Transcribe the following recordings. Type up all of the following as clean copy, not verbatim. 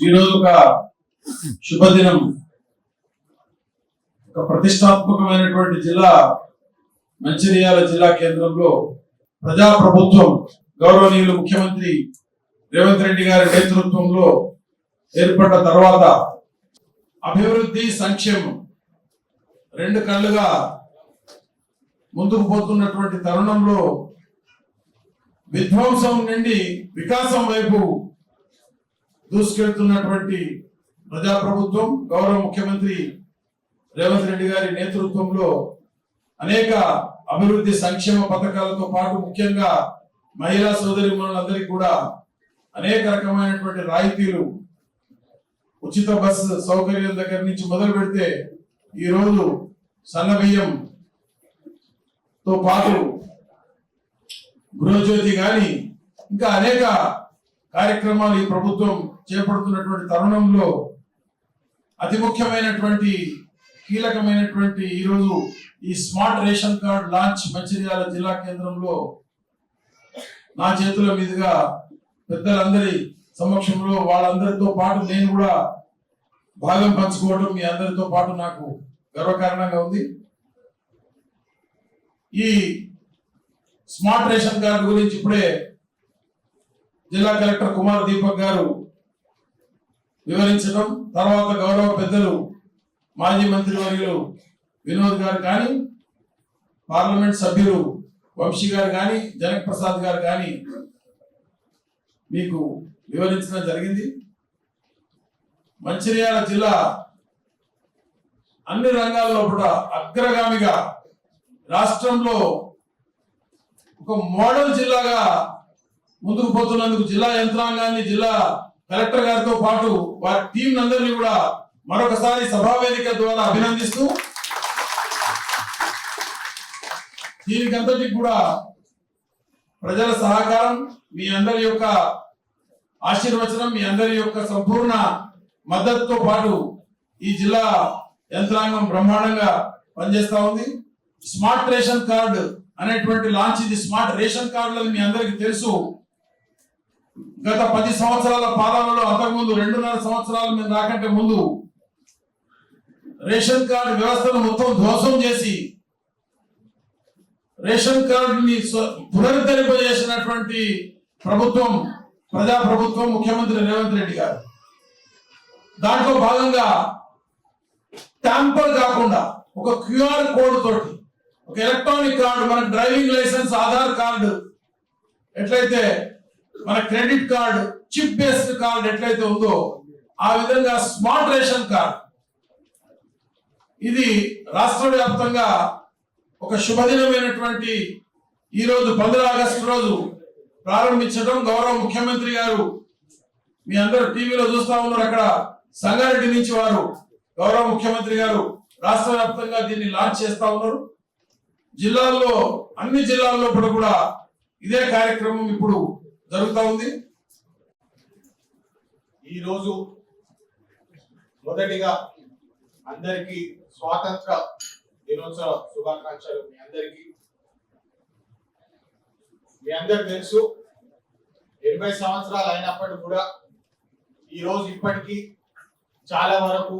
ఈరోజు ఒక శుభదినం, ఒక ప్రతిష్టాత్మకమైనటువంటి జిల్లా మంచిర్యాల జిల్లా కేంద్రంలో ప్రజాప్రభుత్వం గౌరవనీయులు ముఖ్యమంత్రి రేవంత్ రెడ్డి గారి నేతృత్వంలో ఏర్పడ్డ తర్వాత అభివృద్ధి సంక్షేమం రెండు కళ్ళుగా ముందుకు పోతున్నటువంటి తరుణంలో విధ్వంసం నుండి వికాసం వైపు దూసుకెళ్తున్నటువంటి ప్రజాప్రభుత్వం గౌరవ ముఖ్యమంత్రి రేవంత్ రెడ్డి గారి నేతృత్వంలో అనేక అభివృద్ధి సంక్షేమ పథకాలతో పాటు ముఖ్యంగా మహిళా సోదరీమణులందరికీ కూడా అనేక రకమైనటువంటి రాయితీలు, ఉచిత బస్సు సౌకర్యం దగ్గర నుంచి మొదలు పెడితే ఈరోజు సన్నబియ్యంతో పాటు గృహజ్యోతి కానీ ఇంకా అనేక కార్యక్రమాలు ఈ ప్రభుత్వం చేపడుతున్నటువంటి తరుణంలో అతి ముఖ్యమైనటువంటి కీలకమైనటువంటి ఈరోజు ఈ smart ration card launch Mancherial జిల్లా కేంద్రంలో నా చేతుల మీదుగా పెద్దలందరి సమక్షంలో వాళ్ళందరితో పాటు నేను కూడా భాగం పంచుకోవడం మీ అందరితో పాటు నాకు గర్వకారణంగా ఉంది. ఈ స్మార్ట్ రేషన్ కార్డు గురించి ఇప్పుడే జిల్లా కలెక్టర్ కుమార్ దీపక్ గారు వివరించడం, తర్వాత గౌరవ పెద్దలు మాజీ మంత్రివర్యులు వినోద్ గారు కానీ, పార్లమెంట్ సభ్యులు వంశీ గారు కానీ, జనక్ ప్రసాద్ గారు కానీ మీకు వివరించడం జరిగింది. మంచిర్యాల జిల్లా అన్ని రంగాల్లో కూడా అగ్రగామిగా రాష్ట్రంలో ఒక మోడల్ జిల్లాగా ముందుకు పోతున్నందుకు జిల్లా యంత్రాంగాన్ని, జిల్లా కలెక్టర్ గారితో పాటు వారి టీం అందరినీ కూడా మరొకసారి సభావేదిక ద్వారా అభినందిస్తూ దీనికంతటికి కూడా ప్రజల సహకారం, మీ అందరి యొక్క ఆశీర్వచనం, మీ అందరి యొక్క సంపూర్ణ మద్దతుతో పాటు ఈ జిల్లా యంత్రాంగం బ్రహ్మాండంగా పనిచేస్తా ఉంది. స్మార్ట్ రేషన్ కార్డు అనేటువంటి లాంచ్, ఇది స్మార్ట్ రేషన్ కార్డులని మీ అందరికీ తెలుసు. గత 10 సంవత్సరాల పాలనలో, అంతకుముందు 2.5 సంవత్సరాలు మేము రాకంటే ముందు రేషన్ కార్డు వ్యవస్థను మొత్తం ధ్వంసం చేసి రేషన్ కార్డుని పునరుద్ధరింపజేసినటువంటి ప్రభుత్వం ప్రజాప్రభుత్వం ముఖ్యమంత్రి రేవంత్ రెడ్డి గారు. దాంట్లో భాగంగా ట్యాంపర్ కాకుండా ఒక క్యూఆర్ కోడ్ తోటి ఒక ఎలక్ట్రానిక్ కార్డు, మన డ్రైవింగ్ లైసెన్స్, ఆధార్ కార్డు ఎట్లయితే మన credit card, chip based card ఎట్లయితే ఉందో ఆ విధంగా స్మార్ట్ రేషన్ కార్డు ఇది రాష్ట్ర వ్యాప్తంగా ఒక శుభదినమైనటువంటి ఈ రోజు 15 ఆగస్టు రోజు ప్రారంభించడం గౌరవ ముఖ్యమంత్రి గారు మీ అందరూ టీవీలో చూస్తా ఉన్నారు. అక్కడ సంగారెడ్డి నుంచి వారు గౌరవ ముఖ్యమంత్రి గారు రాష్ట్ర వ్యాప్తంగా దీన్ని లాంచ్ చేస్తా ఉన్నారు. జిల్లాల్లో, అన్ని జిల్లాల్లో కూడా ఇదే కార్యక్రమం ఇప్పుడు జరుగుతూ ఉంది. ఈరోజు మొదటిగా అందరికీ స్వాతంత్ర దినోత్సవ శుభాకాంక్షలు. మీ అందరికి తెలుసు 80 సంవత్సరాలు అయినప్పటికీ కూడా ఈరోజు ఇప్పటికీ చాలా వరకు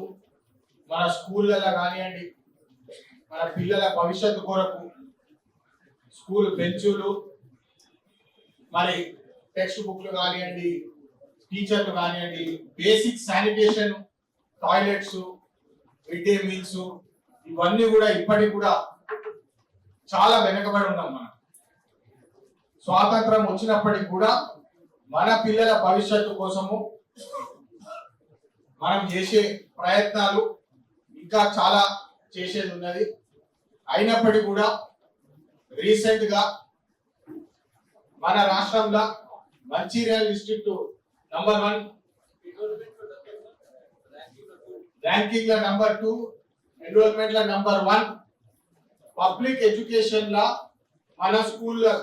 మన స్కూళ్ళలో కానివ్వండి, మన పిల్లల భవిష్యత్తు కొరకు స్కూల్ బెంచులు, మరి టెక్స్ట్ బుక్లు కానివ్వండి, టీచర్లు కానివ్వండి, basic sanitation, toilets, mid day meals, ఇవన్నీ కూడా ఇప్పటికి కూడా చాలా వెనుకబడి ఉన్నాం. మనం స్వాతంత్రం వచ్చినప్పటికి కూడా మన పిల్లల భవిష్యత్తు కోసము మనం చేసే ప్రయత్నాలు ఇంకా చాలా చేసేది ఉన్నది. అయినప్పటికీ కూడా రీసెంట్ గా మన రాష్ట్రంలో మంచిర్యాల డిస్ట్రిక్ట్ నంబర్ 1 ర్యాంకింగ్ లో నంబర్ 2, ఎన్రోల్మెంట్ లో నంబర్ 1, పబ్లిక్ ఎడ్యుకేషన్ లా మన స్కూల్లో,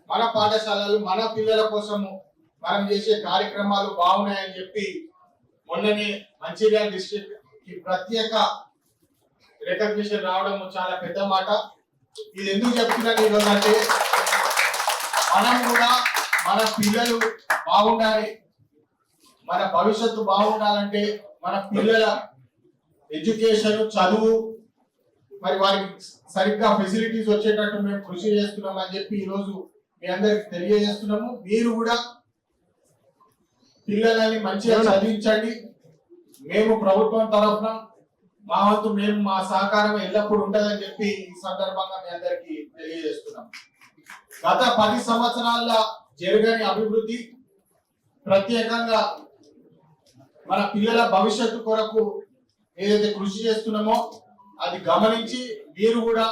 మన పాఠశాలలు, మన పిల్లల కోసము మనం చేసే కార్యక్రమాలు బాగున్నాయని చెప్పి మొన్ననే మంచిర్యాల డిస్ట్రిక్ట్ కి ప్రత్యేక రికగ్నిషన్ రావడం చాలా పెద్ద మాట. ఇది ఎందుకు చెప్తున్నాను ఈరోజు అంటే, మనం కూడా మన పిల్లలు బాగుండాలి, మన భవిష్యత్తు బాగుండాలంటే మన పిల్లల ఎడ్యుకేషన్ చదువు మరి వారికి సరిగ్గా ఫెసిలిటీస్ వచ్చేటట్టు మేము కృషి చేస్తున్నాం అని చెప్పి ఈ రోజు మీ అందరికి తెలియజేస్తున్నాము. మీరు కూడా పిల్లలని మంచిగా చదివించండి. మేము ప్రభుత్వం తరఫున మా వంతు మేము మా సహకారం ఎల్లప్పుడూ ఉంటుందని చెప్పి ఈ సందర్భంగా మీ అందరికి తెలియజేస్తున్నాం. గత 10 సంవత్సరాల జరగని అభివృద్ధి ప్రత్యేకంగా మన పిల్లల భవిష్యత్తు కొరకు ఏదైతే కృషి చేస్తున్నామో అది గమనించి మీరు కూడా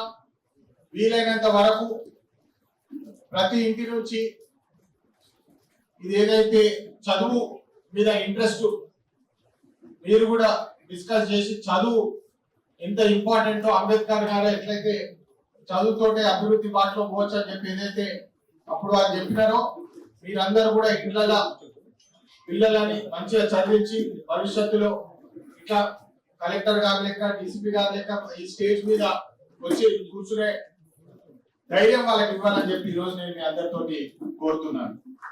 వీలైనంత వరకు ప్రతి ఇంటి నుంచి ఇది ఏదైతే చదువు మీద ఇంట్రెస్ట్ మీరు కూడా డిస్కస్ చేసి చదువు ఎంత ఇంపార్టెంటో అంబేద్కర్ గారు ఎట్లయితే చదువుతోటే అభివృద్ధి బాటలో పోవచ్చు అని చెప్పి ఏదైతే అప్పుడు వారు చెప్పినారో మీరందరూ కూడా ఇళ్ళ పిల్లలని మంచిగా చదివించి భవిష్యత్తులో ఇట్లా కలెక్టర్ గారు లెక్క డీసీపీ గారు లెక్క ఈ స్టేజ్ మీద వచ్చి కూర్చునే ధైర్యం వాళ్ళకి ఇవ్వాలని చెప్పి ఈ రోజు నేను మీ అందరితోటి కోరుతున్నాను.